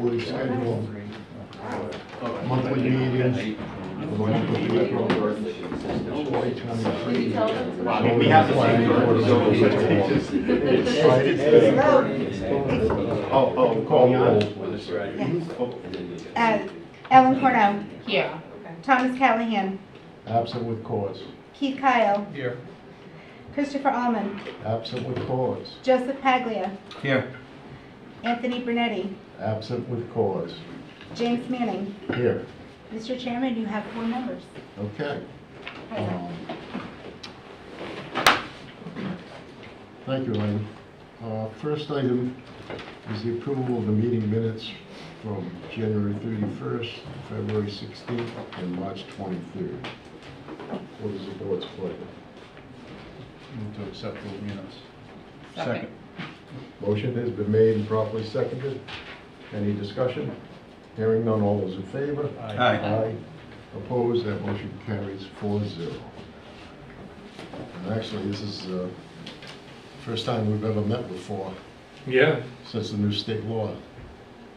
We schedule monthly meetings. The month of April 2023. We have the same Ellen Cornell. Here. Thomas Callahan. Absent with cause. Keith Kyle. Here. Christopher Allman. Absent with cause. Joseph Paglia. Here. Anthony Brunetti. Absent with cause. James Manning. Here. Mr. Chairman, you have 4 members. Okay. Present. Thank you, Elaine. First item is the approval of the meeting minutes from January 31st, February 16th, and March 23rd. What is the board's pleasure? Move to accept those minutes. Second. Motion has been made and properly seconded. Any discussion? Hearing none, all those in favor? Aye. Aye. Opposed, that motion carries 4-0. And actually, this is the first time we've ever met before Yeah. since the new state law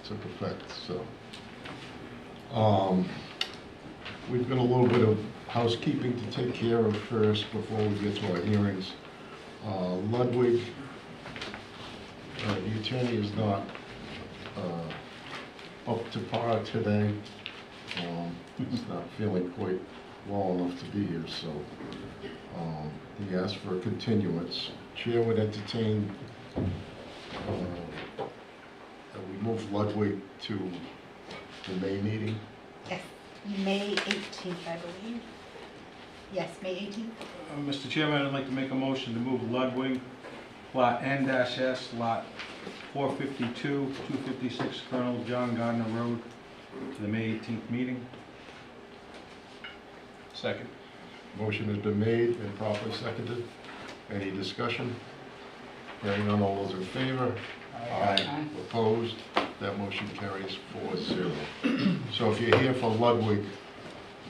took effect, so. We've got a little bit of housekeeping to take care of first before we get to our hearings. Ludwig, the attorney is not up to par today. He's not feeling quite well enough to be here, so he asked for a continuance. Chair would entertain that we move Ludwig to the May meeting. Yes, May 18th, I believe. Yes, May 18th. Mr. Chairman, I'd like to make a motion to move Ludwig, Lot N-S, Lot 452, 256 Colonel John Gardner Road, to the May 18th meeting. Second. Motion has been made and properly seconded. Any discussion? Hearing none, all those in favor? Aye. Opposed? That motion carries 4-0. So if you're here for Ludwig,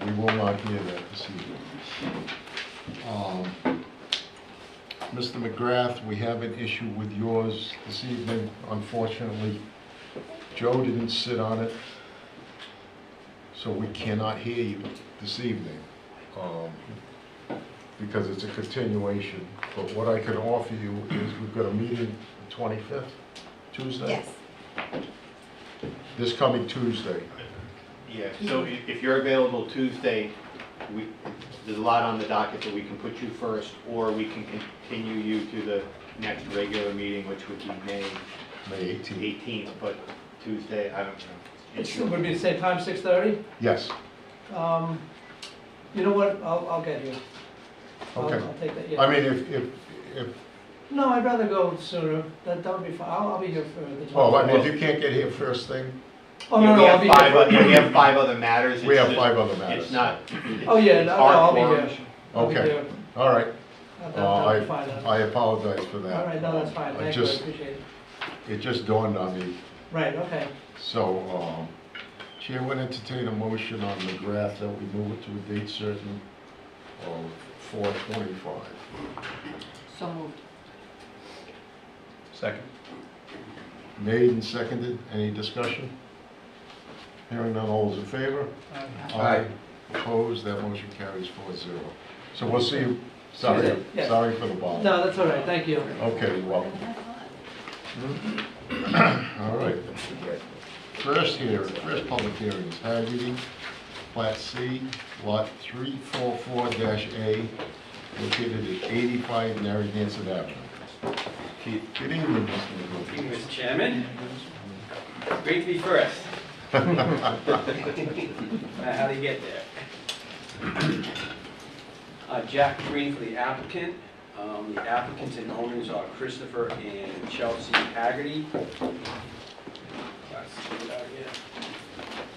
we will not hear that this evening. Mr. McGrath, we have an issue with yours this evening. Unfortunately, Joe didn't sit on it, so we cannot hear you this evening because it's a continuation. But what I can offer you is we've got a meeting the 25th, Tuesday? Yes. This coming Tuesday. Yeah, so if you're available Tuesday, there's a lot on the docket that we can put you first, or we can continue you to the next regular meeting, which would be May 18th, but Tuesday, I don't know. It would be the same time, 6:30? Yes. You know what, I'll get here. Okay. I'll take that, yeah. I mean, if No, I'd rather go sooner, that would be fine, I'll be here for the 12th. oh, I mean, if you can't get here first thing, Oh, no, no, I'll be here. We have 5 other matters. we have 5 other matters. It's not. Oh, yeah, no, I'll be here. I'll be Okay. here. All right. That'll be fine then. I apologize for that. All right, no, that's fine, thank you, I appreciate it. It just dawned on me. Right, okay. So, Chair would entertain a motion on McGrath that we move it to a date certain of 4/25. So moved. Second. Made and seconded. Any discussion? Hearing none, all those in favor? Aye. Opposed? That motion carries 4-0. So we'll see you. Sorry, Tuesday, yeah. sorry for the bother. No, that's all right, thank you. Okay, you're welcome. All right. First public hearing is High Reading, Plat C, Lot 344-A, located at 85 Narragansett Avenue. Keith, good evening, Mr. Thank you, Mr. Chairman. Great to be first. How do you get there? Jack Green for the applicant. The applicants and owners are Christopher and Chelsea Haggerty.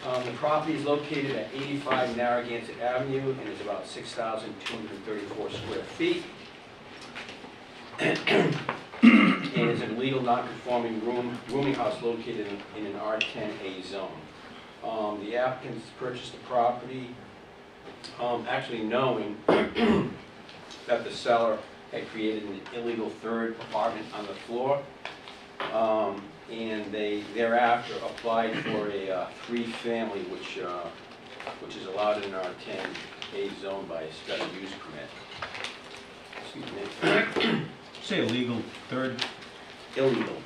The property is located at 85 Narragansett Avenue and is about 6,234 square feet. And is a legal non-conforming rooming house located in an R10A zone. The applicants purchased the property actually knowing that the seller had created an illegal third apartment on the floor. and they thereafter applied for a three-family, which is allowed in our 10A zone by a special use permit. Excuse me. Say illegal third. Illegal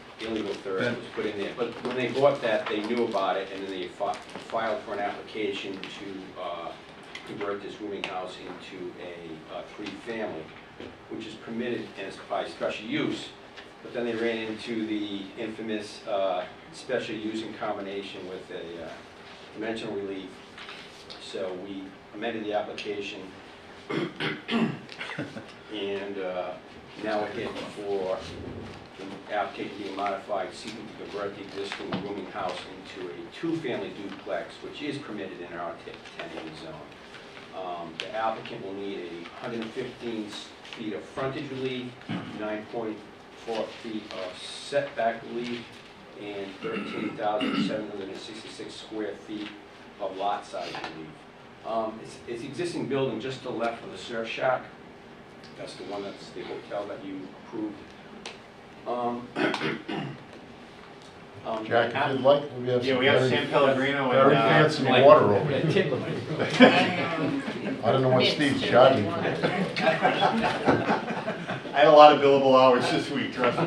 third was put in there. But when they bought that, they knew about it, and then they filed for an application to convert this rooming house into a three-family, which is permitted and is by special use. But then they ran into the infamous special use in combination with a dimensional relief. So we amended the application, and now we're here for the application being modified, seeking to convert the existing rooming house into a two-family duplex, which is permitted in our 10A zone. The applicant will need 115 feet of frontage relief, 9.4 feet of setback relief, and 13,766 square feet of lot size relief. It's existing building just to the left of the surf shack. That's the one that's the hotel that you approved. Jack, if you'd like, we have Yeah, some we have very, San Pellegrino and. very fancy water over here. I don't know what Steve's charging for this. I had a lot of billable hours this week, trust me.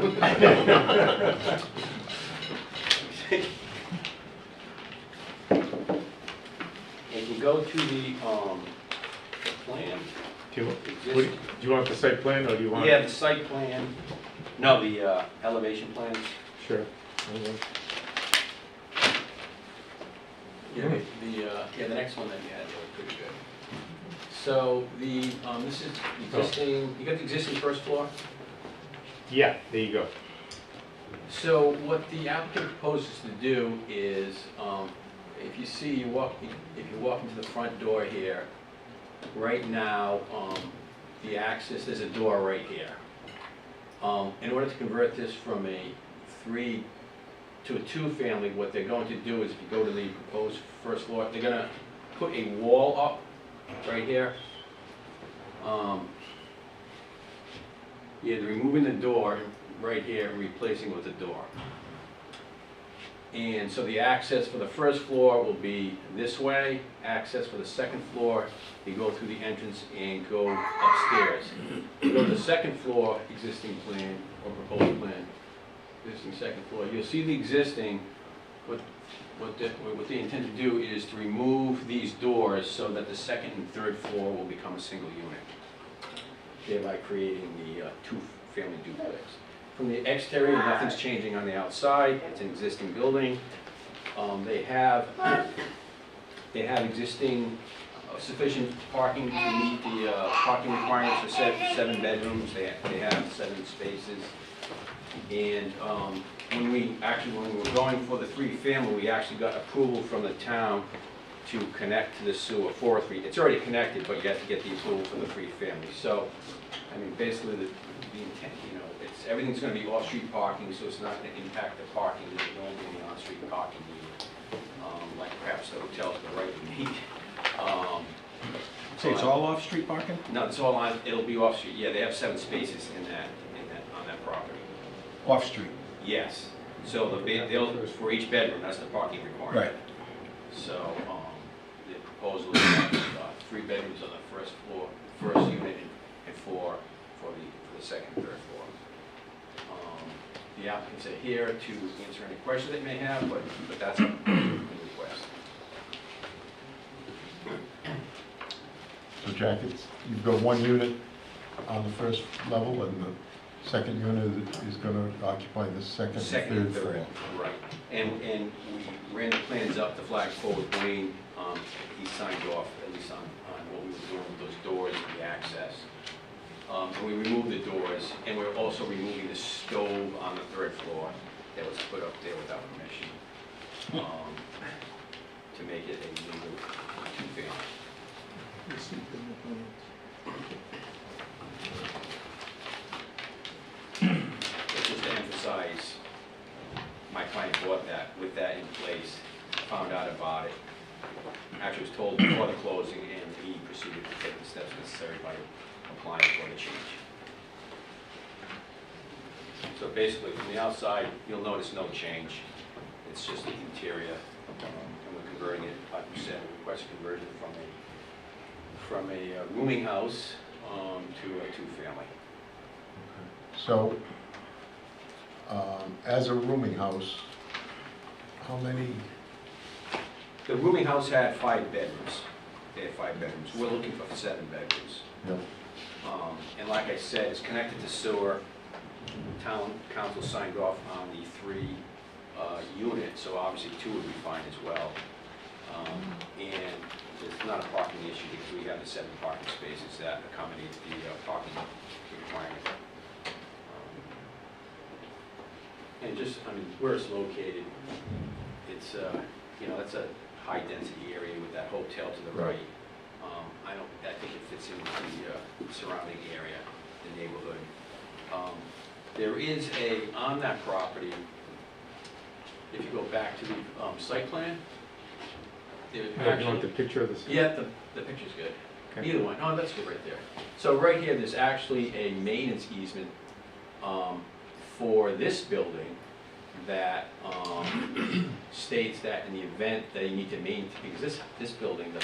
If you go to the plan, Do you want the site plan, or do you want? yeah, the site plan, no, the elevation plans. Sure. Yeah, the next one that you had, they were pretty good. So this is existing, you got the existing first floor? Yeah, there you go. So what the applicant proposes to do is, if you see, if you walk into the front door here, right now, the access, there's a door right here. In order to convert this from a 3 to a 2-family, what they're going to do is, if you go to the proposed first floor, they're gonna put a wall up right here. Yeah, they're removing the door right here and replacing it with a door. And so the access for the first floor will be this way. Access for the second floor, you go through the entrance and go upstairs. You go to the second floor, existing plan or proposed plan, existing second floor. You'll see the existing. What they intend to do is to remove these doors so that the second and third floor will become a single unit, thereby creating the two-family duplex. From the exterior, nothing's changing on the outside. It's an existing building. They have existing sufficient parking to meet the parking requirements for 7 bedrooms. They have 7 spaces. And when we were going for the 3-family, we actually got approval from the town to connect to the sewer for 3. It's already connected, but you have to get the approval for the 3-family. So, I mean, basically the intent, everything's going to be off-street parking, so it's not going to impact the parking. There's no any on-street parking needed, like perhaps the hotels would rightly need. Say it's all off-street parking? No, it's all on. It'll be off-street. Yeah, they have 7 spaces on that property. Off-street. Yes. So they'll for each bedroom. That's the parking requirement. Right. So the proposal is 3 bedrooms on the first floor, first unit, and 4 for the second and third floor. The applicants are here to answer any questions they may have, but that's a request. So Jack, you've got 1 unit on the first level, and the second unit is going to occupy the second and third floor. Right. And we ran the plans up, the flagpole with Wayne. He signed off, at least on what we were doing with those doors and the access. And we removed the doors, and we're also removing the stove on the 3rd floor that was put up there without permission, to make it a legal 2-family. Just to emphasize, my client bought that, with that in place, found out about it, actually was told before the closing, and he proceeded to take the steps necessary by applying for the change. So basically, from the outside, you'll notice no change. It's just the interior, and we're converting it, like you said, request conversion from a rooming house to a two-family. So, as a rooming house, how many, The rooming house had 5 bedrooms. They had 5 bedrooms. We're looking for 7 bedrooms. yep, And like I said, it's connected to sewer. Town council signed off on the 3 units, so obviously 2 would be fine as well. And it's not a parking issue because we have the 7 parking spaces that accommodate the parking requirement. And just, I mean, where it's located, it's, you know, that's a high-density area with that hotel to the Right. right. I think it fits into the surrounding area, the neighborhood. There is on that property, if you go back to the site plan, there Do you want the actually, picture of the site? yeah, the picture's good. Okay. Either one, no, that's good right there. So right here, there's actually a maintenance easement for this building that states that in the event that you need to maintain, because this building, the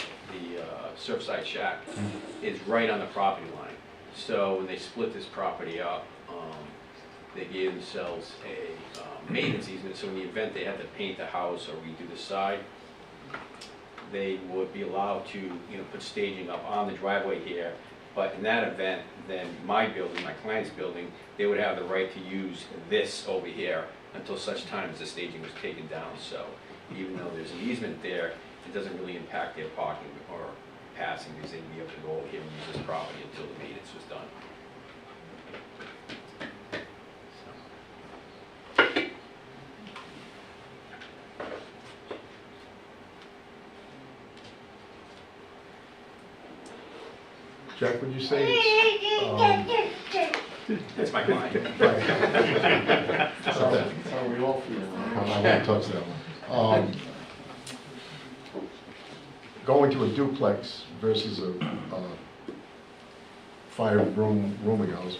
Surfside Shack, is right on the property line. So when they split this property up, they gave themselves a maintenance easement, so in the event they had to paint the house or redo the side, they would be allowed to, you know, put staging up on the driveway here. But in that event, then my building, my client's building, they would have the right to use this over here until such time as the staging was taken down. So even though there's an easement there, it doesn't really impact their parking or passing, because they'd be able to go over here and use this property until the maintenance was done. Jack, would you say it's, That's my client. okay. How we all feel. I won't touch that one. Going to a duplex versus a rooming house,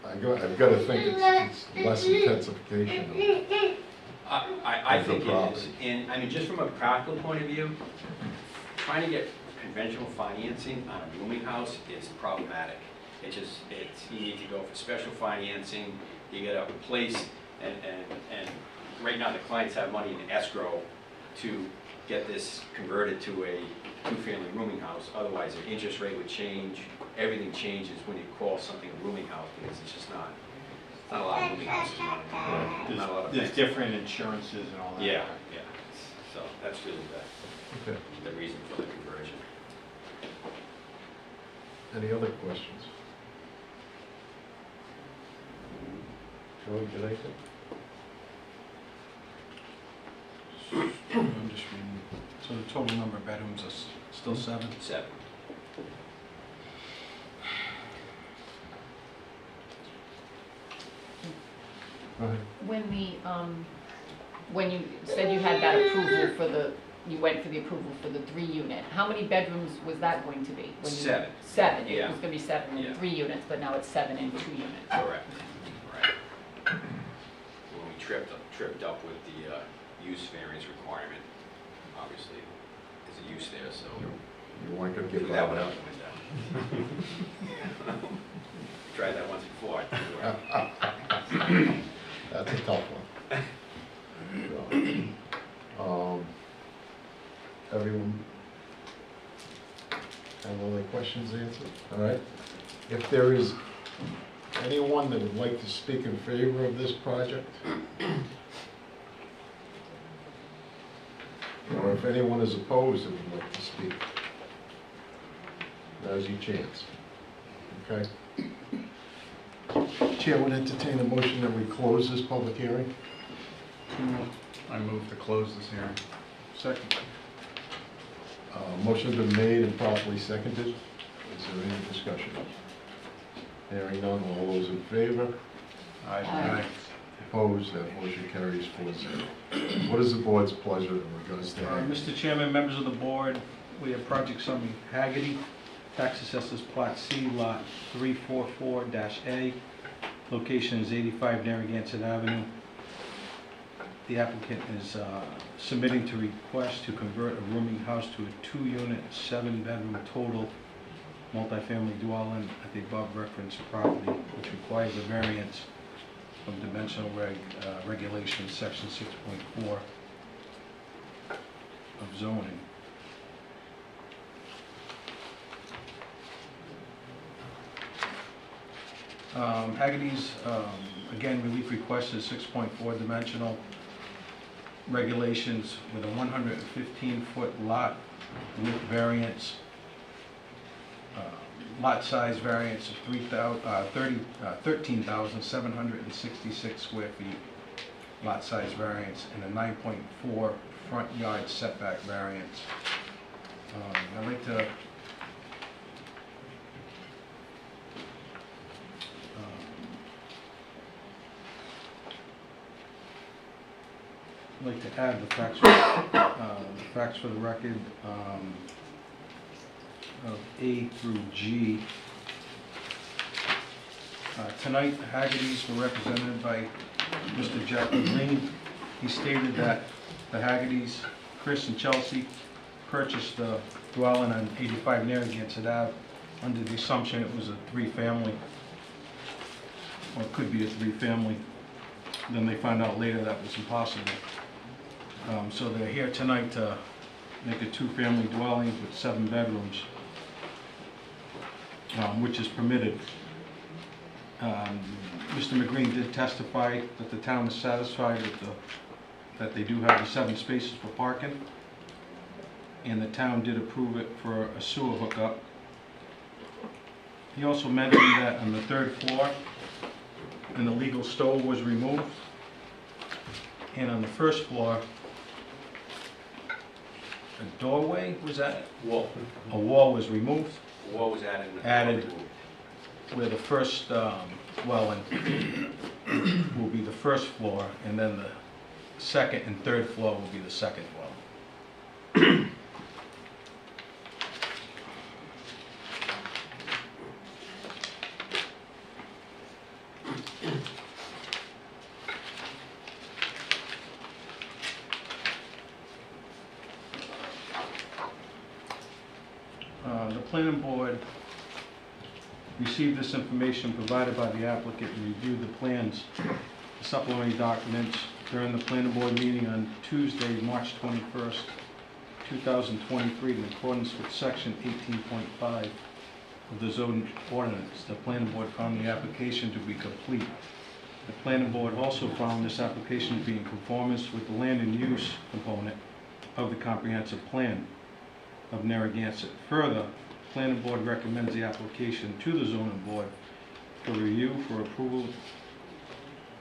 I've got to think it's less intensification I of the think it is, property. and I mean, just from a practical point of view, trying to get conventional financing on a rooming house is problematic. You need to go for special financing, you gotta replace, and right now the clients have money in escrow to get this converted to a two-family rooming house, otherwise their interest rate would change, everything changes when you call something a rooming house, because it's just not a lot of rooming houses, not a lot of There's things. different insurances and all that. Yeah, yeah, so that's really Okay. the reason for the conversion. Any other questions? Joey, did I think? I'm just reading. So the total number of bedrooms is still 7? 7. Go ahead. When you said you had that approval for you went for the approval for the 3 unit, how many bedrooms was that going to be? When you- 7. 7, it Yeah. was gonna be 7 Yeah. in 3 units, but now it's 7 in 2 units. Correct. Right. When we tripped up with the use variance requirement, obviously, there's a use there, so You weren't gonna threw get that that one one out the window. Tried that once before. it didn't work. That's a tough one. Everyone have all their questions answered? All right. If there is anyone that would like to speak in favor of this project, or if anyone is opposed and would like to speak, now's your chance. Okay? Chair would entertain a motion that we close this public hearing. I move to close this hearing. Second. Motion's been made and properly seconded. Is there any discussion? Hearing none, all those in favor? Aye. Opposed, that motion carries 4-0. What is the board's pleasure in regards to that? Mr. Chairman, members of the board, we have project summary Haggerty, tax assessors Plot C, Lot 344-A. Location is 85 Narragansett Avenue. The applicant is submitting to request to convert a rooming house to a 2-unit, 7-bedroom total multifamily dwelling at the above referenced property, which requires a variance from dimensional regulations, section 6.4 of zoning. Hagerty's, again, relief request is 6.4 dimensional regulations with a 115-foot lot width variance, lot size variance of 13,766 square feet, lot size variance, and a 9.4 front yard setback variance. I'd like to add the facts for the record of A through G. Tonight, the Hagertys were represented by Mr. Jackie Green. He stated that the Hagertys, Chris and Chelsea, purchased the dwelling on 85 Narragansett Ave under the assumption it was a 3-family, or it could be a 3-family. Then they found out later that was impossible. So they're here tonight to make a 2-family dwelling with 7 bedrooms, which is permitted. Mr. McGreen did testify that the town is satisfied with that they do have the 7 spaces for parking, and the town did approve it for a sewer hookup. He also mentioned that on the 3rd floor, an illegal stove was removed, and on the 1st floor, a doorway was added? Wall. A wall was removed, The wall was added. and the Added. door removed. where the first dwelling will be the 1st floor, and then the 2nd and 3rd floor will be the 2nd dwelling. The planning board received this information provided by the applicant and reviewed the plans, supplementary documents during the planning board meeting on Tuesday, March 21st, 2023, in accordance with section 18.5 of the zoning ordinance. The planning board found the application to be complete. The planning board also found this application to be in conformance with the land and use component of the comprehensive plan of Narragansett. Further, the planning board recommends the application to the zoning board for review for approval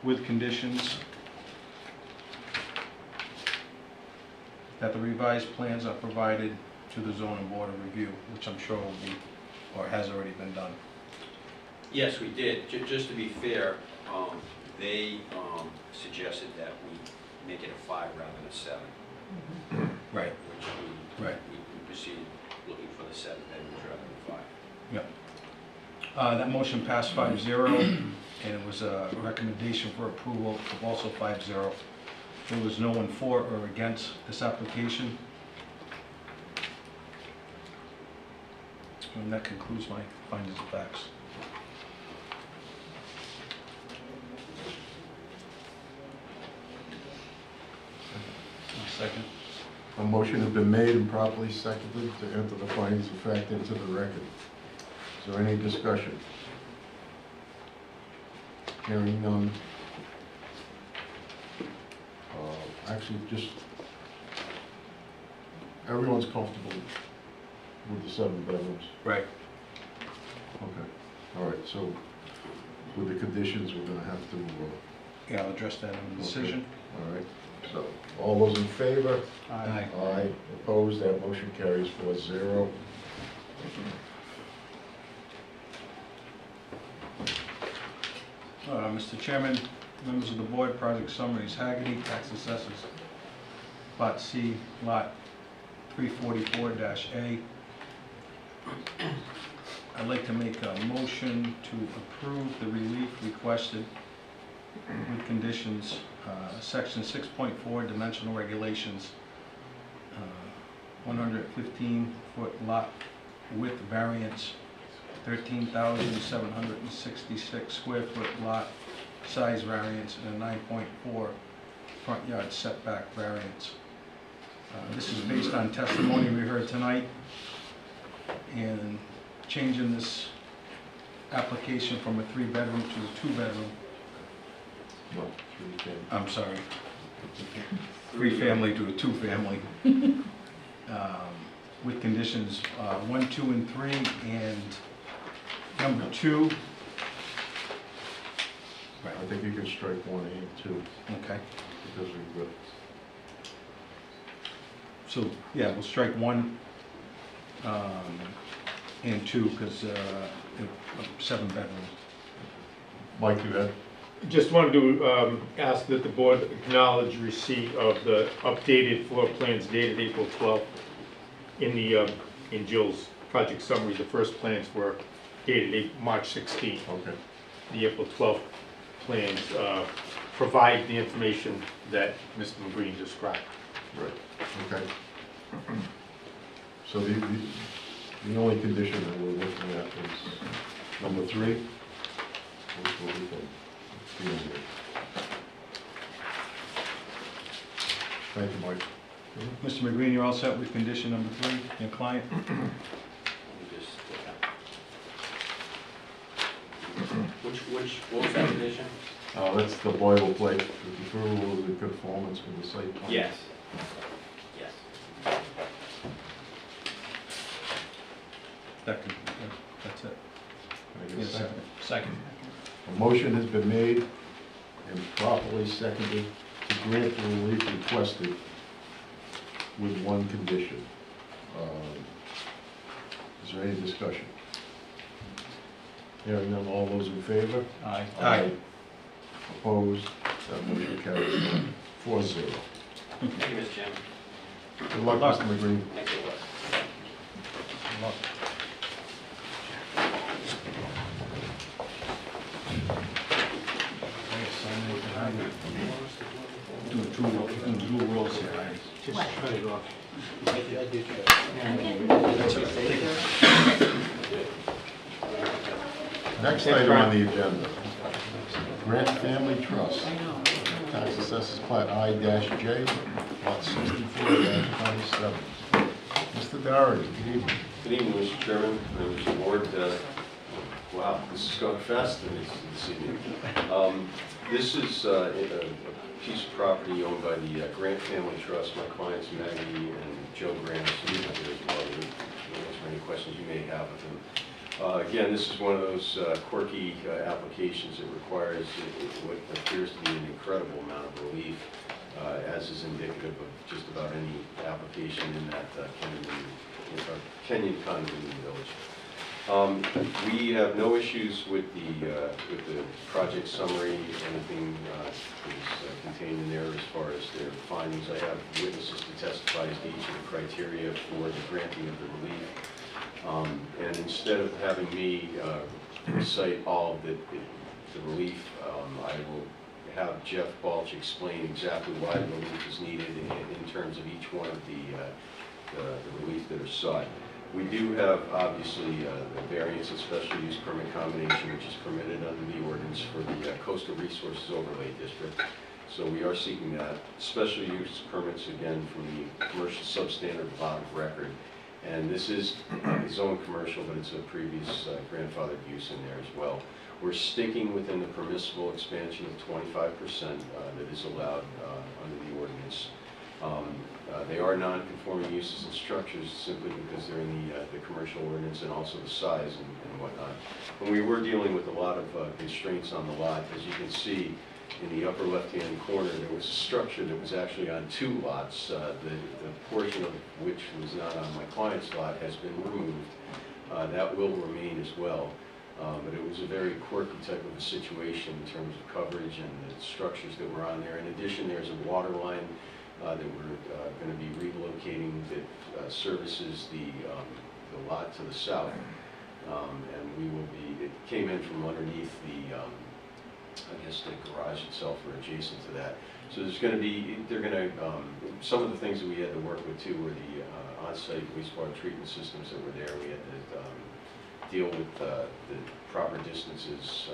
with conditions that the revised plans are provided to the zoning board of review, which I'm sure will be, or has already been done. Yes, we did. Just to be fair, they suggested that we make it a 5 rather than a 7. Right. Which we proceeded looking for the 7 bedrooms rather than 5. Yeah. That motion passed 5-0, and it was a recommendation for approval of also 5-0. There was no one for or against this application. And that concludes my findings of facts. Second. A motion has been made and properly seconded to enter the findings of fact into the record. Is there any discussion? Hearing none. Actually, just, everyone's comfortable with the 7 bedrooms? Right. Okay. All right, so with the conditions, we're gonna have to, Yeah, I'll address that in the decision. all right. So, all those in favor? Aye. Aye. Opposed? That motion carries 4-0. Mr. Chairman, members of the board, project summaries, Hagerty, tax assessors, Lot C, Lot 344-A. I'd like to make a motion to approve the relief requested with conditions, section 6.4 dimensional regulations, 115-foot lot width variance, 13,766 square foot lot size variance, and a 9.4 front yard setback variance. This is based on testimony we heard tonight, and changing this application from a 3-bedroom to a 2-bedroom. No, 3 family. I'm sorry, 3-family to a 2-family. With conditions 1, 2, and 3, and number 2. I think you could strike 1 and 2, Okay, because we've got, so, yeah, we'll strike 1 and 2, because 7 bedrooms. Mike, you had? Just wanted to ask that the board acknowledge receipt of the updated floor plans dated April 12th. In Jill's project summary, the first plans were dated March 16th. Okay. The April 12th plans provide the information that Mr. McGreen described. Right, okay. So the only condition that we're looking at is number 3. Which will be the unit. Thank you, Mike. Mr. McGreen, you're all set with condition number 3, your client? What was that condition? That's the boilerplate, the approval of the conformance with the site plan. Yes. Yes. That's it. Can I get a Yes, second? Second. A motion has been made and properly seconded to grant the relief requested with 1 condition. Is there any discussion? Hearing none, all those in favor? Aye. Opposed? That motion carries 4-0. Thank you, Mr. Chairman. Good luck, Mr. McGreen. Thank you. Do rolls here, right? Just cut it off. Next item on the agenda, Grant Family Trust. Tax assessors plat I-J, lot 64-27. Mr. Doherty, good evening. Good evening, Mr. Chairman, members of the board. Wow, this is going fast this evening. This is a piece of property owned by the Grant Family Trust. My clients, Maggie and Joe Grant, so you have as well. You can answer any questions you may have of them. Again, this is one of those quirky applications that requires what appears to be an incredible amount of relief, as is indicative of just about any application in that Kenyon condominium village. We have no issues with the project summary. Anything is contained in there as far as their findings. I have witnesses to testify as to each of the criteria for the granting of the relief. And instead of having me recite all of the relief, I will have Jeff Balch explain exactly why the relief is needed in terms of each one of the relief that are sought. We do have, obviously, the variance and special use permit combination, which is permitted under the ordinance for the Coastal Resources Overlay District. So we are seeking that. Special use permits, again, from the commercial substandard lot of record. And this is zone commercial, but it's a previous grandfathered use in there as well. We're sticking within the permissible expansion of 25% that is allowed under the ordinance. They are non-conforming uses and structures simply because they're in the commercial ordinance and also the size and whatnot. And we were dealing with a lot of constraints on the lot. As you can see, in the upper left-hand corner, there was a structure that was actually on 2 lots. The portion of which was not on my client's lot has been removed. That will remain as well. But it was a very quirky type of a situation in terms of coverage and the structures that were on there. In addition, there's a water line that we're going to be relocating that services the lot to the south. And we will be, it came in from underneath the, I guess the garage itself or adjacent to that. So there's going to be, they're going to, some of the things that we had to work with too were the on-site wastewater treatment systems that were there. We had to deal with the proper distances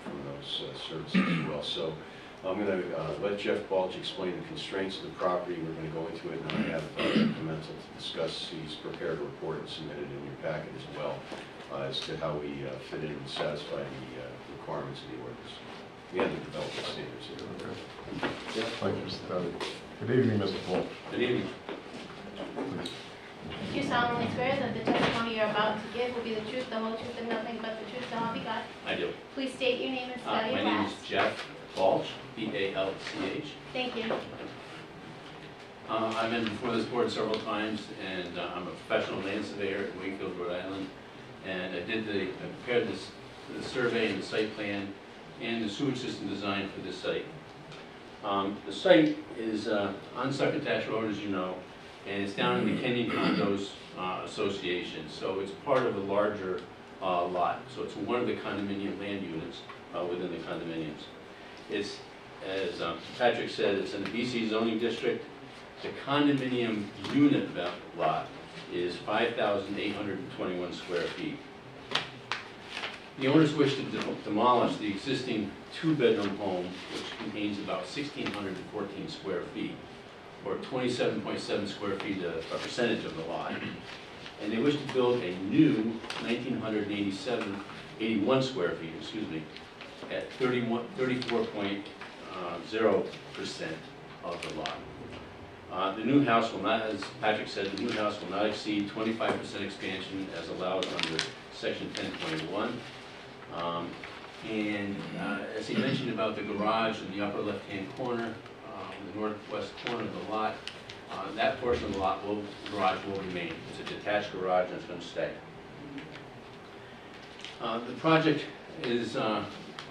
from those services as well. So I'm going to let Jeff Balch explain the constraints of the property. We're going to go into it, and I have Pimentel to discuss. He's prepared a report and submitted in your packet as well as to how we fit in and satisfy the requirements of the ordinance. We have the development standards here. Okay. Thank you, Mr. Dowdy. Good evening, Mr. Paul. Good evening. Please. Do you solemnly swear that the testimony you're about to give will be the truth, the whole truth, and nothing but the truth, so help you God? I do. Please state your name and spell My your name is last. Jeff Balch, B-A-L-C-H. Thank you. I've been before this board several times, and I'm a professional land surveyor in Wakefield, Rhode Island. And I prepared the survey and the site plan and the sewage system design for this site. The site is on Succotash Road, as you know, and it's down in the Kenyon Condos Association. So it's part of a larger lot. So it's one of the condominium land units within the condominiums. It's, as Patrick said, it's in the BC zoning district. The condominium unit lot is 5,821 square feet. The owners wish to demolish the existing two-bedroom home, which contains about 1,614 square feet, or 27.7 square feet, a percentage of the lot. And they wish to build a new 1,981 square feet, at 34.0% of the lot. The new house will not, as Patrick said, the new house will not exceed 25% expansion as allowed under section 10.1. As he mentioned about the garage in the upper left-hand corner, the northwest corner of the lot, that portion of the garage will remain. It's a detached garage and it's going to stay. The project is,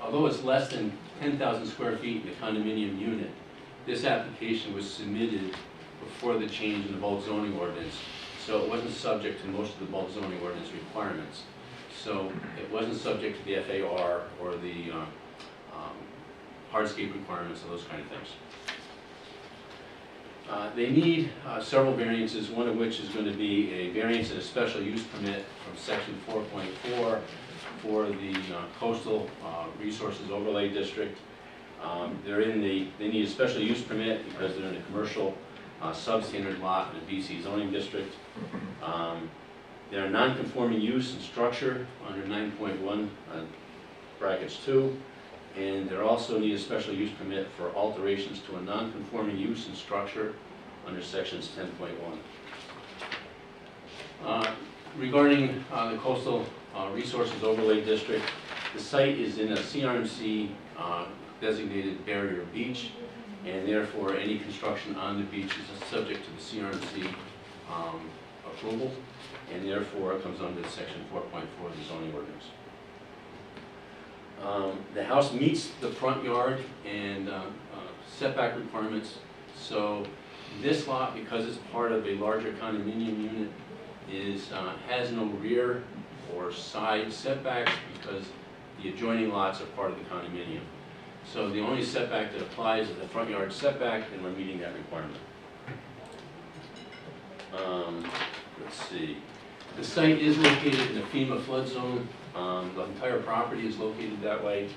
although it's less than 10,000 square feet in the condominium unit, this application was submitted before the change in the bulk zoning ordinance, so it wasn't subject to most of the bulk zoning ordinance requirements. So it wasn't subject to the FAR or the hardscape requirements and those kind of things. They need several variances, one of which is going to be a variance and a special use permit from section 4.4 for the coastal resources overlay district. They need a special use permit because they're in a commercial substandard lot in the BC zoning district. They're a non-conforming use and structure under 9.1 brackets 2, and they also need a special use permit for alterations to a non-conforming use and structure under sections 10.1. Regarding the coastal resources overlay district, the site is in a CRMC designated barrier beach, and therefore any construction on the beach is subject to the CRMC approval, and therefore it comes under section 4.4 of the zoning ordinance. The house meets the front yard and setback requirements, so this lot, because it's part of a larger condominium unit, has no rear or side setbacks because the adjoining lots are part of the condominium. So the only setback that applies is the front yard setback, and we're meeting that requirement. Let's see. The site is located in a FEMA flood zone. The entire property is located that way.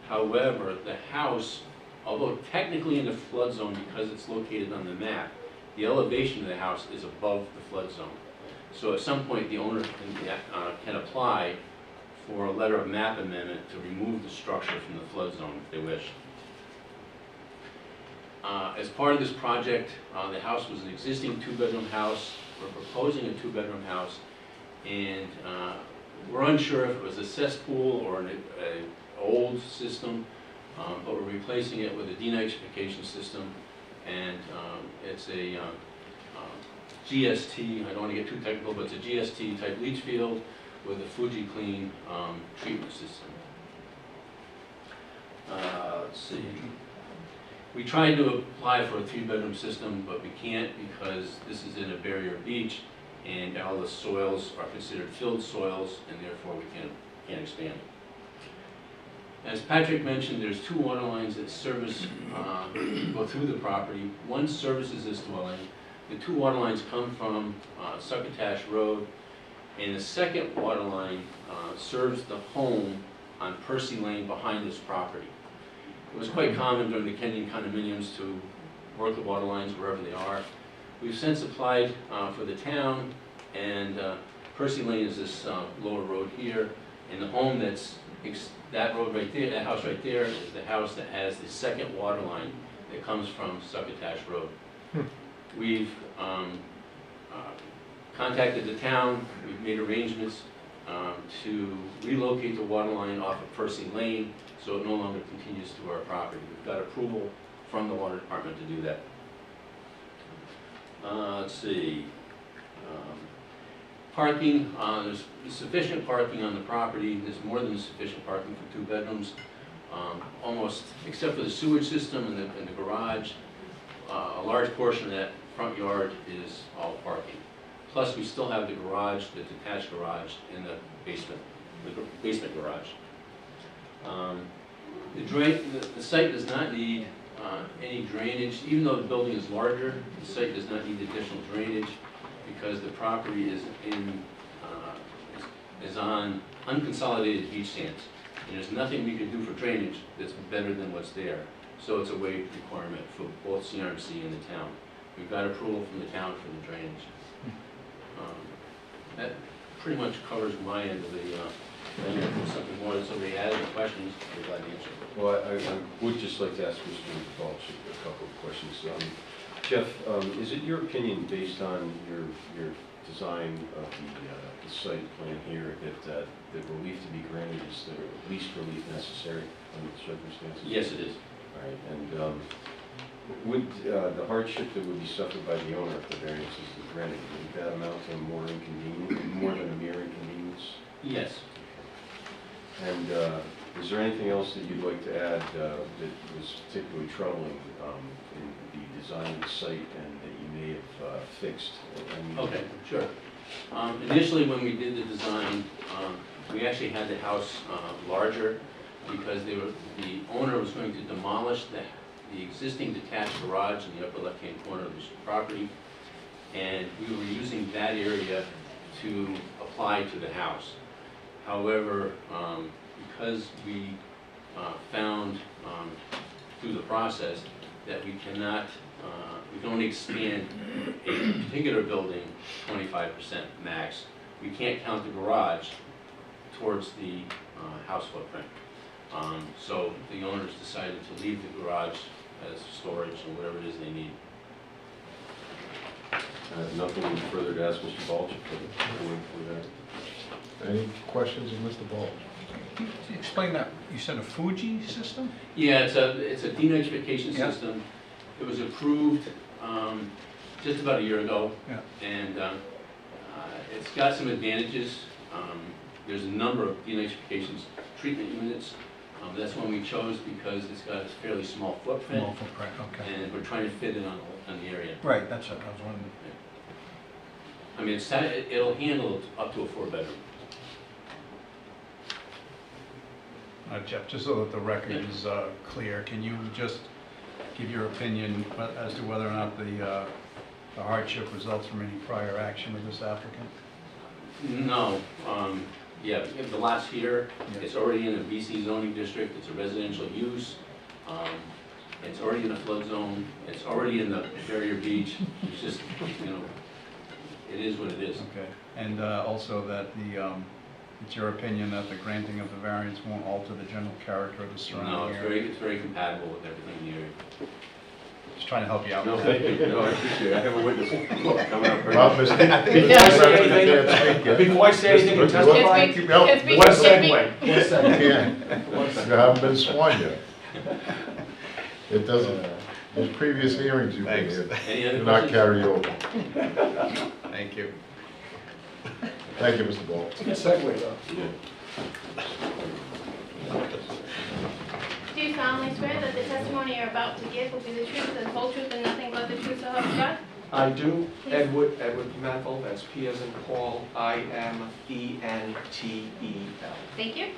However, the house, although technically in the flood zone because it's located on the map, the elevation of the house is above the flood zone. So at some point, the owner can apply for a letter of map amendment to remove the structure from the flood zone if they wish. As part of this project, the house was an existing two-bedroom house. We're proposing a two-bedroom house, and we're unsure if it was a cesspool or an old system, but we're replacing it with a denitrification system, and it's a GST, I don't want to get too technical, but it's a GST type leach field with a FujiClean treatment system. Let's see. We tried to apply for a three-bedroom system, but we can't because this is in a barrier beach, and all the soils are considered filled soils, and therefore we can't expand. As Patrick mentioned, there's 2 water lines that service, go through the property. One services this dwelling. The 2 water lines come from Succotash Road, and the second water line serves the home on Percy Lane behind this property. It was quite common during the Kenyon condominiums to work the water lines wherever they are. We've since applied for the town, and Percy Lane is this lower road here, and the home that road right there, that house right there, is the house that has the second water line that comes from Succotash Road. We've contacted the town, we've made arrangements to relocate the water line off of Percy Lane so it no longer continues through our property. We've got approval from the water department to do that. Let's see. Parking, there's sufficient parking on the property. There's more than sufficient parking for 2 bedrooms. Almost, except for the sewage system and the garage, a large portion of that front yard is all parking. Plus, we still have the garage, the detached garage in the basement garage. The site does not need any drainage. Even though the building is larger, the site does not need additional drainage because the property is on unconsolidated beach sands. And there's nothing we can do for drainage that's better than what's there. So it's a waived requirement for both CRMC and the town. We've got approval from the town for the drainage. That pretty much covers my end of the, if there's something more that's already added, or questions, I'd be glad to answer. Well, I would just like to ask Mr. Balch a couple of questions. Jeff, is it your opinion, based on your design of the site plan here, that the relief to be granted is the least relief necessary under the circumstances? Yes, it is. All right, and would the hardship that would be suffered by the owner if the variance is granted, would that amount to more than a mere inconvenience? Yes. And is there anything else that you'd like to add that was particularly troubling in the design of the site and that you may have fixed? Okay, sure. Initially, when we did the design, we actually had the house larger because the owner was going to demolish the existing detached garage in the upper left-hand corner of the property, and we were using that area to apply to the house. However, because we found through the process that we cannot, we can only expand a particular building 25% max, we can't count the garage towards the house footprint. So the owners decided to leave the garage as storage or whatever it is they need. Nothing further to ask Mr. Balch? Any questions of Mr. Balch? Explain that. You said a Fuji system? Yeah, it's a denitrification Yeah. system. It was approved just about a year ago, Yeah. and it's got some advantages. There's a number of denitrification treatment units. That's one we chose because it's got a fairly small footprint, Small footprint, okay. and we're trying to fit it on the area. Right, that's what I was wondering. I mean, it'll handle up to a 4-bedroom. Jeff, just so that the record is clear, can you just give your opinion as to whether or not the hardship results from any prior action of this applicant? No, yeah, the lot's here, Yeah. it's already in a BC zoning district, it's a residential use, it's already in a flood zone, it's already in the barrier beach, it's just, you know, it is what it is. Okay, and also that it's your opinion that the granting of the variance won't alter the general character of the surrounding No, area? it's very compatible with everything in the area. Just trying to help you out. No, thank you. No, I appreciate it. I have a witness coming up. Well, Mr. Before I say anything, you Mr. testify. Can speak, No, can speak, What a can speak. segue. You haven't been sworn yet. It doesn't, those previous hearings you've been here Any other do not questions? carry over. Thank you. Thank you, Mr. Balch. Good segue though. Do you solemnly swear that the testimony you're about to give will be the truth, the whole truth, and nothing but the truth, so help you God? I do. Edward Pimentel, that's P as in Paul, Imentel. Thank you.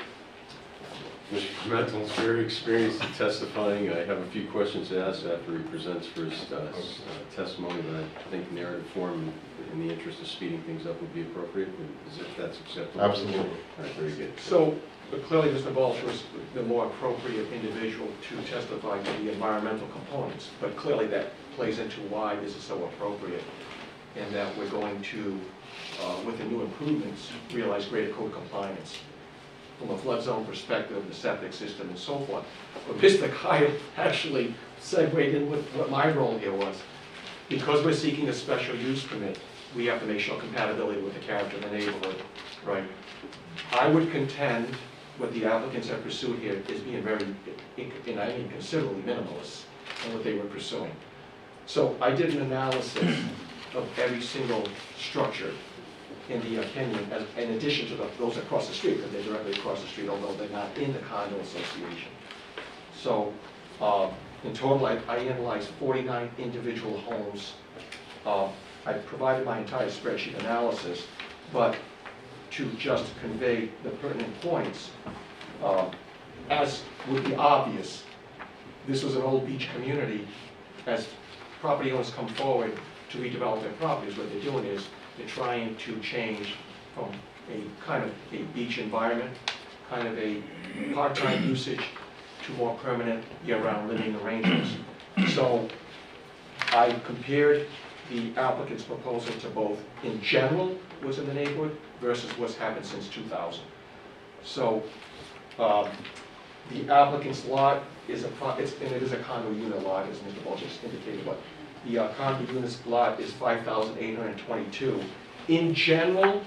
Mr. Pimentel is very experienced in testifying. I have a few questions to ask after he presents for his testimony, but I think narrative form, in the interest of speeding things up, would be appropriate, as if that's acceptable. Absolutely. All right, very good. So, but clearly Mr. Balcher is the more appropriate individual to testify to the environmental components, but clearly that plays into why this is so appropriate, and that we're going to, with the new improvements, realize greater code compliance from a flood zone perspective, the septic system, and so forth. But Mr. Kyle actually segued in with what my role here was. Because we're seeking a special use permit, we have to make sure compatibility with the character of the neighborhood, right? I would contend what the applicants have pursued here is being very, and I mean considerably minimalist in what they were pursuing. So I did an analysis of every single structure in the Kenyon, in addition to those across the street, because they're directly across the street, although they're not in the condo association. So in total, I analyzed 49 individual homes. I provided my entire spreadsheet analysis, but to just convey the pertinent points, as would be obvious, this was an old beach community. As property owners come forward to redevelop their properties, what they're doing is they're trying to change from a kind of a beach environment, kind of a part-time usage, to more permanent year-round living arrangements. So I compared the applicant's proposal to both in general what's in the neighborhood versus what's happened since 2000. So the applicant's lot is and it is a condo unit lot, as Mr. Balcher just indicated, but the condo unit lot is 5,822. In general,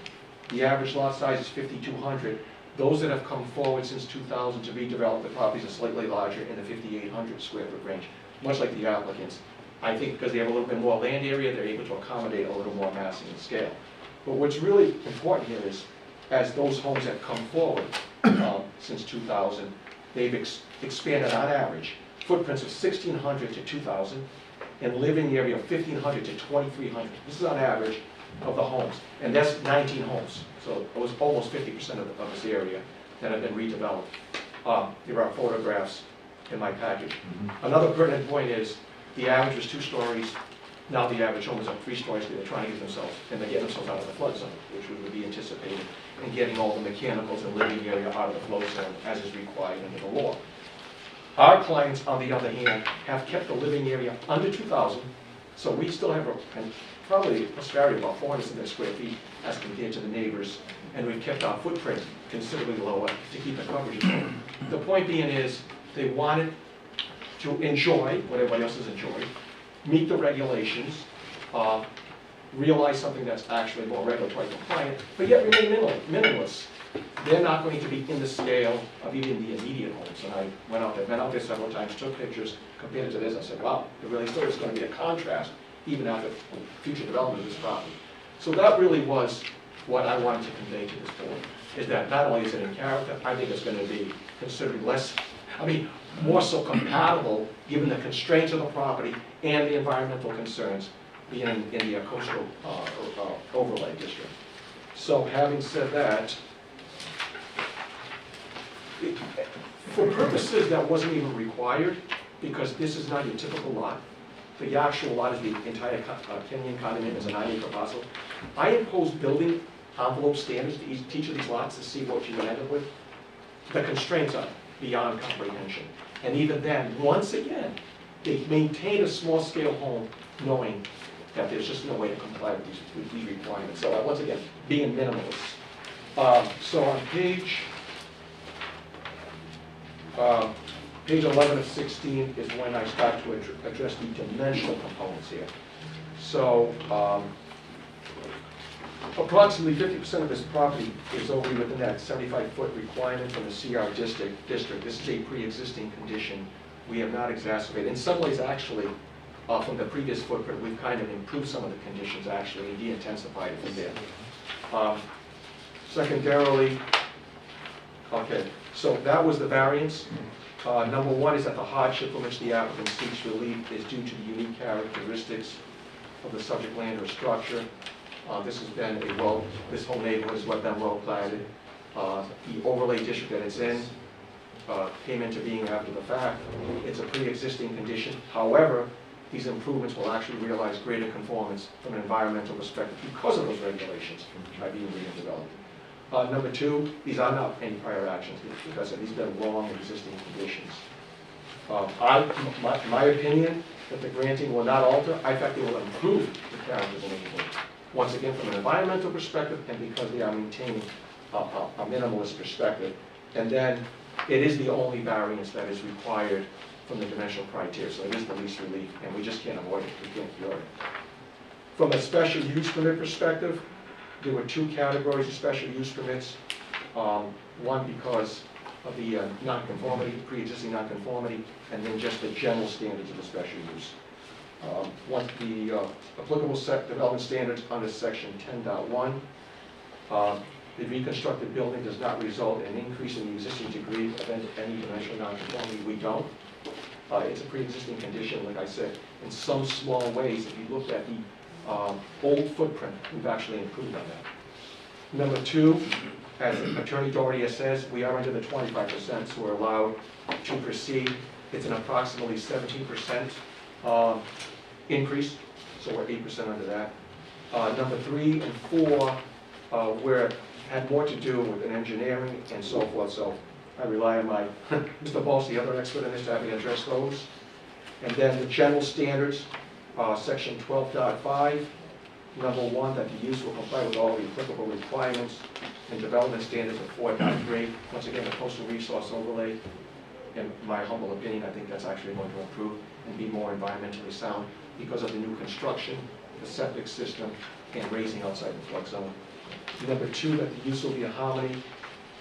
the average lot size is 5,200. Those that have come forward since 2000 to redevelop the properties are slightly larger in the 5,800 square foot range, much like the applicants. I think because they have a little bit more land area, they're able to accommodate a little more massing and scale. But what's really important here is, as those homes have come forward since 2000, they've expanded on average footprints of 1,600 to 2,000, and living area of 1,500 to 2,300. This is on average of the homes, and that's 19 homes. So it was almost 50% of this area that have been redeveloped. There are photographs in my package. Another pertinent point is the average was 2 stories. Now the average home is up 3 stories. They're trying to get themselves, and they get themselves out of the flood zone, which would be anticipated, and getting all the mechanicals and living area out of the flood zone as is required under the law. Our clients, on the other hand, have kept the living area under 2,000, so we still have probably a disparity of about 400 square feet as compared to the neighbors, and we've kept our footprint considerably lower to keep the coverage low. The point being is, they wanted to enjoy what everybody else has enjoyed, meet the regulations, realize something that's actually more regulatory compliant, but yet remain minimalist. They're not going to be in the scale of even the immediate homes. And I went out there several times, took pictures, compared it to this, and said, wow, it really still is going to be a contrast, even after future development of this property. So that really was what I wanted to convey to this board, is that not only is it in character, I think it's going to be considerably less, more so compatible, given the constraints of the property and the environmental concerns being in the coastal overlay district. So having said that, for purposes that wasn't even required, because this is not your typical lot, the actual lot is the entire Kenyon condominium is a 9-acre parcel. I imposed building envelope standards to each of these lots to see what you would end up with. The constraints are beyond comprehension. And even then, once again, they maintain a small-scale home knowing that there's just no way to comply with these requirements. So once again, being minimalist. So on page 11 of 16 is when I start to address the dimensional components here. So approximately 50% of this property is over within that 75-foot requirement from the CR district. This is a pre-existing condition. We have not exacerbated. In some ways, actually, from the previous footprint, we've kind of improved some of the conditions, actually, and de-intensified it from there. Secondarily, okay, so that was the variance. Number 1 is that the hardship from which the applicant seeks relief is due to the unique characteristics of the subject land or structure. This has been this whole neighborhood has been well platted. The overlay district that it's in came into being after the fact. It's a pre-existing condition. However, these improvements will actually realize greater conformance from an environmental perspective because of those regulations by being redeveloped. Number two, these are not any prior actions, because these have been long existing conditions. My opinion, that the granting will not alter, in fact, it will improve the character of the neighborhood. Once again, from an environmental perspective, and because they are maintaining a minimalist perspective. And then, it is the only variance that is required from the dimensional criteria, so it is the least relief, and we just can't avoid it, we can't cure it. From a special use permit perspective, there were two categories of special use permits. One because of the nonconformity, pre-existing nonconformity, and then just the general standards of the special use. Once the applicable development standards under section 10.1, the reconstructed building does not result in an increase in the existing degree of any dimensional nonconformity. We don't. It's a pre-existing condition, like I said. In some small ways, if you look at the old footprint, we've actually improved on that. Number two, as Attorney Doherty says, we are under the 25%, so we're allowed to proceed. It's an approximately 17% increase, so we're 8% under that. Number 3 and 4, where it had more to do with an engineering and so forth, so I rely on my Mr. Balls, the other expert in this, to have me address those. And then the general standards, section 12.5, number 1, that the use will comply with all the applicable requirements and development standards of 4.3. Once again, the coastal resource overlay, in my humble opinion, I think that's actually going to improve and be more environmentally sound because of the new construction, the septic system, and raising outside the flood zone. Number 2, that the use will be in harmony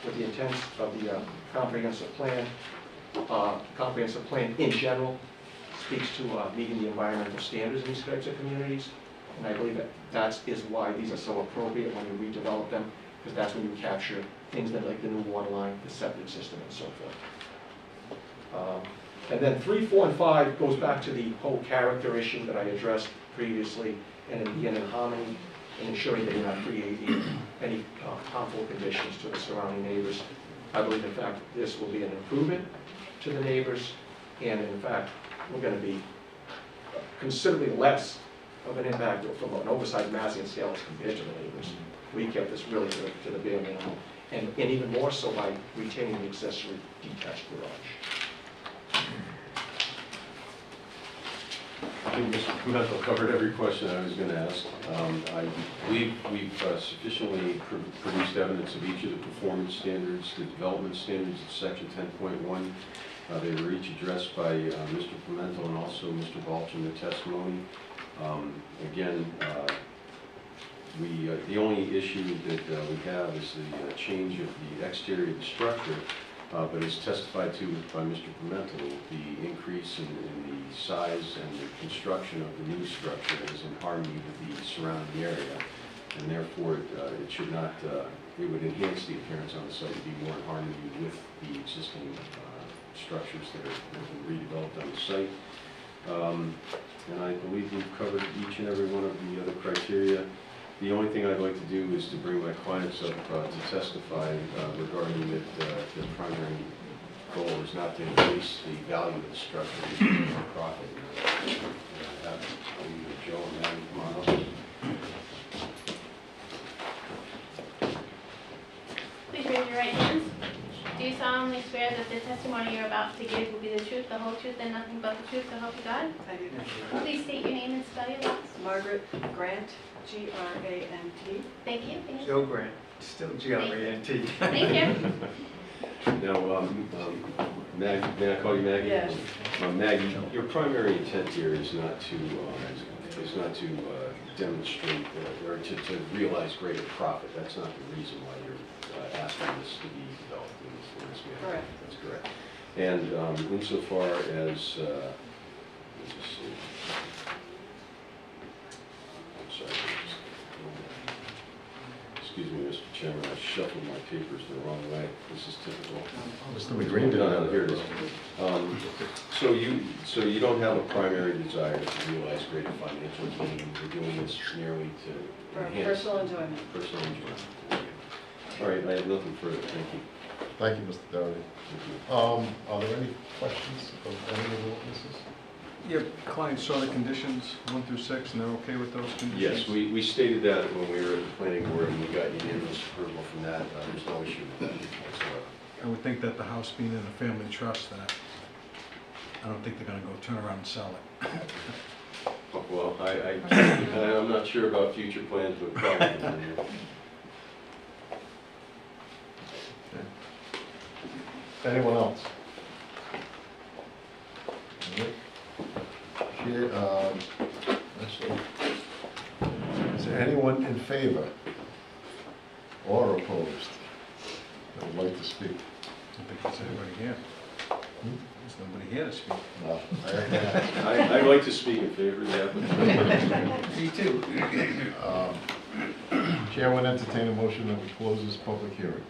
with the intents of the comprehensive plan. Comprehensive plan in general speaks to meeting the environmental standards in these types of communities. And I believe that is why these are so appropriate when you redevelop them, because that's when you capture things that like the new water line, the septic system, and so forth. And then 3, 4, and 5 goes back to the whole character issue that I addressed previously, and again in harmony and ensuring that you're not creating any harmful conditions to the surrounding neighbors. I believe, in fact, this will be an improvement to the neighbors, and in fact, we're going to be considerably less of an impact from an oversized massing scale as compared to the neighbors. We kept this really to the bare minimum, and even more so by retaining the accessory detached garage. I think Mr. Pimentel covered every question I was going to ask. I believe we've sufficiently produced evidence of each of the performance standards, the development standards of section 10.1. They were each addressed by Mr. Pimentel and also Mr. Balch in their testimony. Again, the only issue that we have is the change of the exterior of the structure, but as testified to by Mr. Pimentel, the increase in the size and the construction of the new structure is in harmony with the surrounding area, and therefore it should not, it would enhance the appearance on the site and be more in harmony with the existing structures that have been redeveloped on the site. And I believe we've covered each and every one of the other criteria. The only thing I'd like to do is to bring my clients up to testify regarding that the primary goal is not to increase the value of the structure, it's to more profit. Joe and Maggie, come on up. Please raise your right hands. Do you solemnly swear that the testimony you're about to give will be the truth, the whole truth, and nothing but the truth, so help you God? I do. Please state your name and spell your last. Margaret Grant, G-R-A-N-T. Thank you. Joe Grant, still G-R-A-N-T. Thank you. Now, Maggie, may I call you Maggie? Yes. Maggie, your primary intent here is not to demonstrate or to realize greater profit. That's not the reason why you're asking this to be developed in this manner. Correct. That's correct. And insofar as, let's just see. I'm sorry. Excuse me, Mr. Chairman, I shuffled my papers the wrong way. This is typical. Mr. McGreen did No, not. here it is. So you don't have a primary desire to realize greater financial gain. You're doing this merely to For enhance personal enjoyment. personal enjoyment. All right, I have nothing further. Thank you. Thank you, Mr. Doherty. Are there any questions of any of the witnesses? Your client saw the conditions 1 through 6, and they're okay with those conditions? Yes, we stated that when we were at the planning board, and we got unanimous approval from that. There's no issue with that whatsoever. I would think that the house being in a family trust, that I don't think they're gonna go turn around and sell it. Well, I'm not sure about future plans, but probably. Anyone else? Actually, is there anyone in favor or opposed that would like to speak? I don't think there's anybody here. There's nobody here to speak. No. I have to I'd like to speak in favor of the application. Me too. ask. Chair would entertain a motion that we close this public hearing.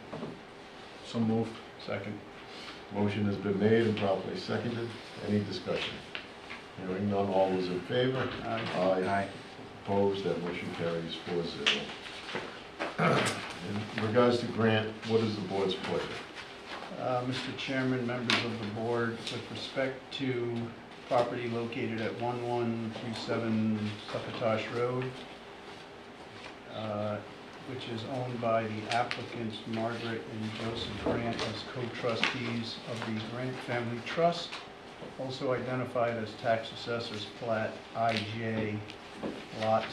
So moved. Second. Motion has been made and properly seconded. Any discussion? Hearing none, all those in favor? Aye. Opposed, that motion carries 4-0. In regards to Grant, what is the board's pleasure? Mr. Chairman, members of the board, with respect to property located at 1137 Succotash Road, which is owned by the applicants Margaret and Joseph Grant as co-trustees of the Grant Family Trust, also identified as tax assessors plat IJ, lot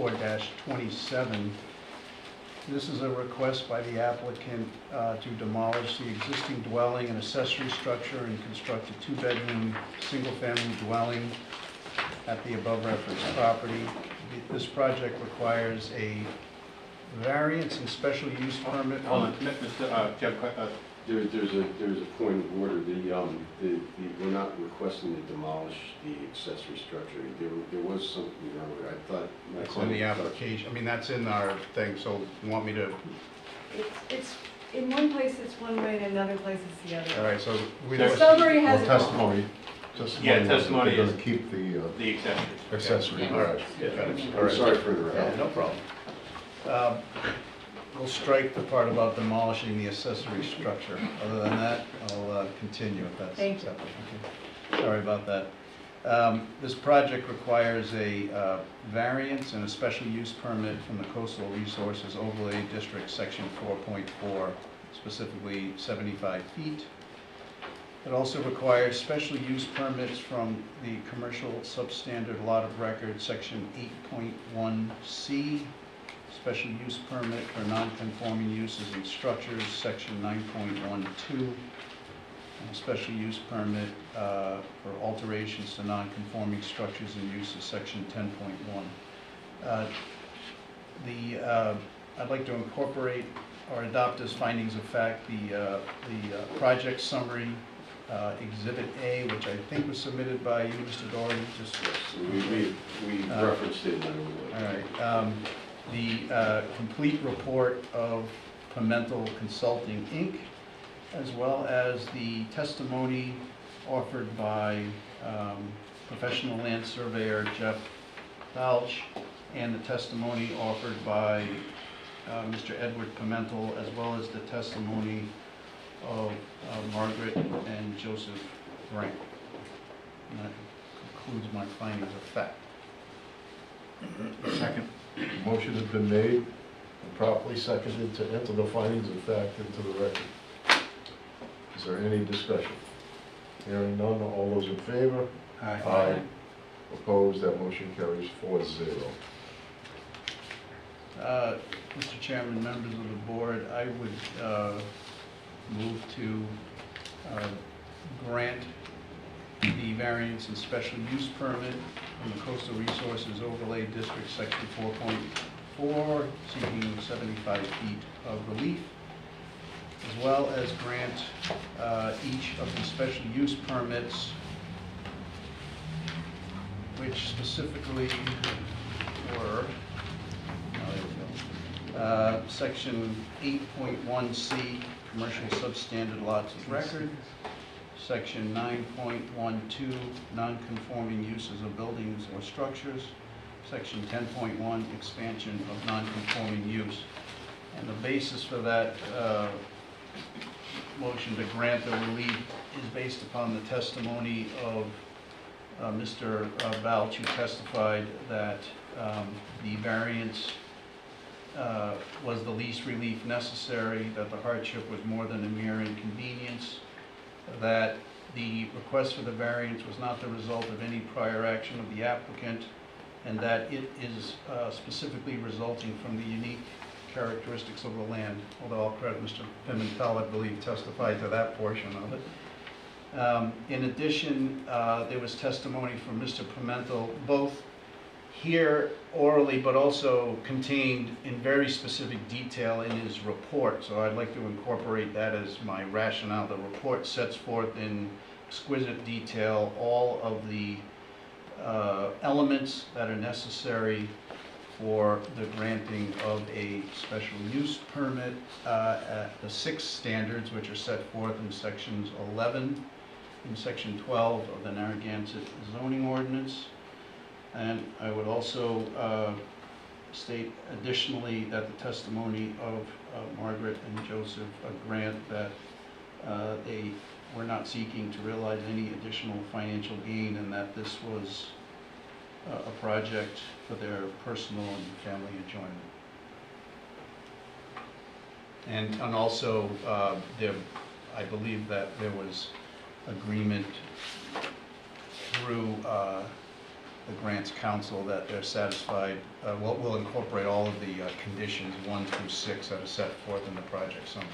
64-27. This is a request by the applicant to demolish the existing dwelling and accessory structure and construct a 2-bedroom, single-family dwelling at the above referenced property. This project requires a variance and special use permit. Hold on, Mr. Jeff, There's a point of order. We're not requesting to demolish the accessory structure. There was something, I thought. That's in the application, I mean, that's in our thing, so you want me to, It's, in one place it's one way, and in another place it's the other. all right, so we The don't. summary Well, has it all. testimony. Yeah, testimony They're is- going to keep the the accessories. accessory. All right. I'm sorry for interrupting. No problem. We'll strike the part about demolishing the accessory structure. Other than that, I'll continue if that's Thank you. acceptable. Okay. Sorry about that. This project requires a variance and a special use permit from the Coastal Resources Overlay District, Section 4.4, specifically 75 feet. It also requires special use permits from the Commercial Substandard Lot of Record, Section 8.1C, special use permit for non-conforming uses and structures, Section 9.12, and a special use permit for alterations to non-conforming structures and uses, Section 10.1. I'd like to incorporate or adopt as findings of fact the project summary, Exhibit A, which I think was submitted by you, Mr. Doherty. Just We referenced it in the. all right. The complete report of Pimental Consulting, Inc., as well as the testimony offered by professional land surveyor Jeff Balch, and the testimony offered by Mr. Edward Pimental, as well as the testimony of Margaret and Joseph Grant. And that concludes my findings of fact. Second. Motion has been made and properly seconded to enter the findings of fact into the record. Is there any discussion? Hearing none, all those in favor? Aye. Opposed, that motion carries 4-0. Mr. Chairman, members of the board, I would move to grant the variance and special use permit from the Coastal Resources Overlay District, Section 4.4, seeking 75 feet of relief, as well as grant each of the special use permits, which specifically were, Section 8.1C, commercial substandard lots of record. Section 9.12, non-conforming uses of buildings or structures. Section 10.1, expansion of non-conforming use. And the basis for that motion to grant the relief is based upon the testimony of Mr. Balch, who testified that the variance was the least relief necessary, that the hardship was more than a mere inconvenience, that the request for the variance was not the result of any prior action of the applicant, and that it is specifically resulting from the unique characteristics of the land, although I'll credit Mr. Pimentel, I believe, testified to that portion of it. In addition, there was testimony from Mr. Pimentel, both here orally, but also contained in very specific detail in his report. So I'd like to incorporate that as my rationale. The report sets forth in exquisite detail all of the elements that are necessary for the granting of a special use permit, the 6 standards which are set forth in sections 11 and section 12 of the Narragansett zoning ordinance. And I would also state additionally that the testimony of Margaret and Joseph grant that they were not seeking to realize any additional financial gain, and that this was a project for their personal and family enjoyment. And also, I believe that there was agreement through the grants council that they're satisfied. We'll incorporate all of the conditions 1 through 6 that are set forth in the project summary.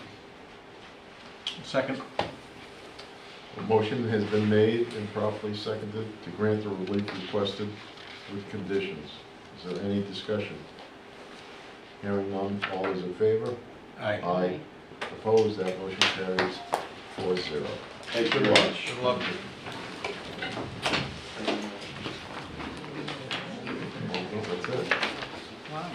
Second. A motion has been made and properly seconded to grant the relief requested with conditions. Is there any discussion? Hearing none, all those in favor? Aye. Aye. Opposed, that motion carries 4-0. Thank you very much. Good luck. That's it. Wow.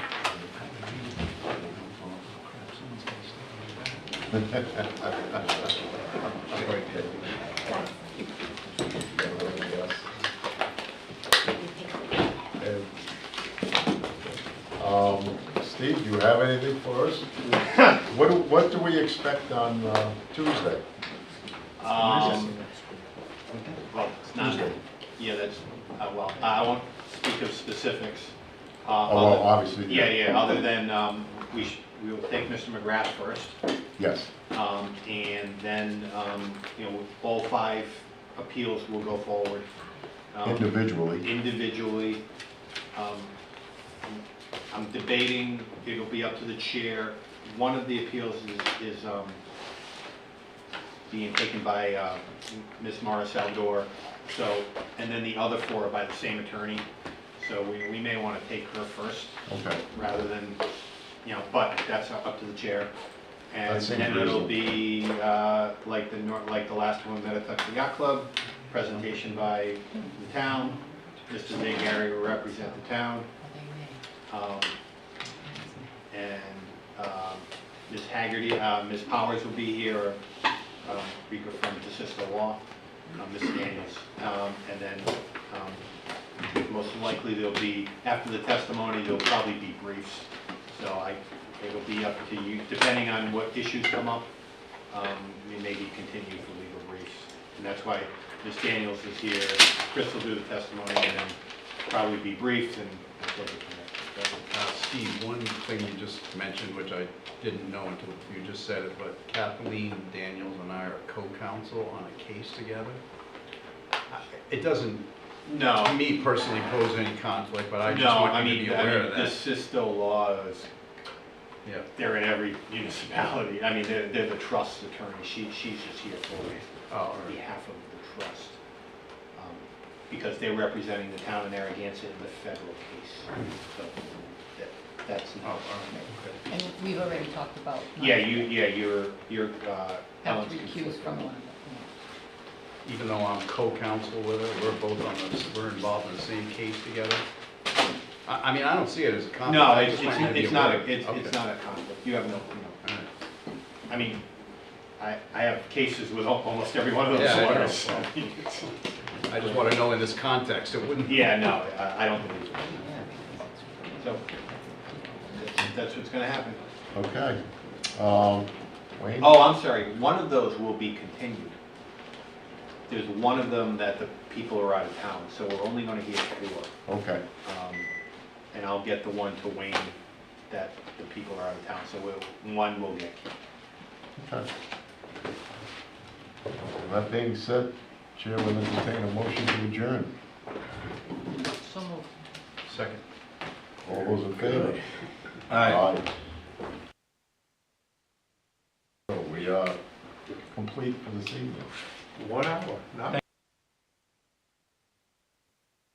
Steve, do you have anything for us? What do we expect on Tuesday? Well, it's not, Tuesday. yeah, that's, well, I won't speak of specifics. Oh, well, obviously. Yeah, other than, we will take Mr. McGrath first. Yes. And then, all 5 appeals will go forward. Individually. Individually. I'm debating, it'll be up to the chair. One of the appeals is being taken by Ms. Morris Aldor. So, and then the other 4 are by the same attorney. So we may want to take her first. Okay. Rather than, but that's up to the chair. And That seems then it'll reasonable. be like the last one that I touched the yacht club, presentation by the town. Mr. Zangari will represent the town. Ms. Haggerty, Ms. Powers will be here, speaker from DeSisto Law, Ms. Daniels. And then most likely there'll be, after the testimony, there'll probably be briefs. So it'll be up to you, depending on what issues come up, we may be continued for legal briefs. And that's why Ms. Daniels is here. Chris will do the testimony and then probably be briefed and take it from there. Steve, one thing you just mentioned, which I didn't know until you just said it, but Kathleen Daniels and I are co-counsel on a case together. It doesn't, to me personally, pose any conflict, but I just want you to be aware of that. The DeSisto Law is, they're in every municipality. I mean, they're the trust attorney. She's just here on behalf of the trust. Because they're representing the town of Narragansett in the federal case. So that's not. And we've already talked about. You're Have to recuse from one of them. Even though I'm co-counsel with her, we're both we're involved in the same case together. I mean, I don't see it as a conflict. No, I it's just find it to be not, work. it's Okay. not a conflict. You have no, you know, All right. I mean, I have cases with almost every one of those Yeah, I know. lawyers. so. I just want to know in this context, it wouldn't. Yeah, no, I don't believe so. So, that's what's gonna happen. Okay. Wayne? Oh, I'm sorry, one of those will be continued. There's one of them that the people are out of town, so we're only gonna hear 4. Okay. And I'll get the one to Wayne that the people are out of town, so one will get kicked. Okay. That being said, Chair will entertain a motion to adjourn. So moved. Second. All those in favor? Aye. So we are complete for this evening. 1 hour, not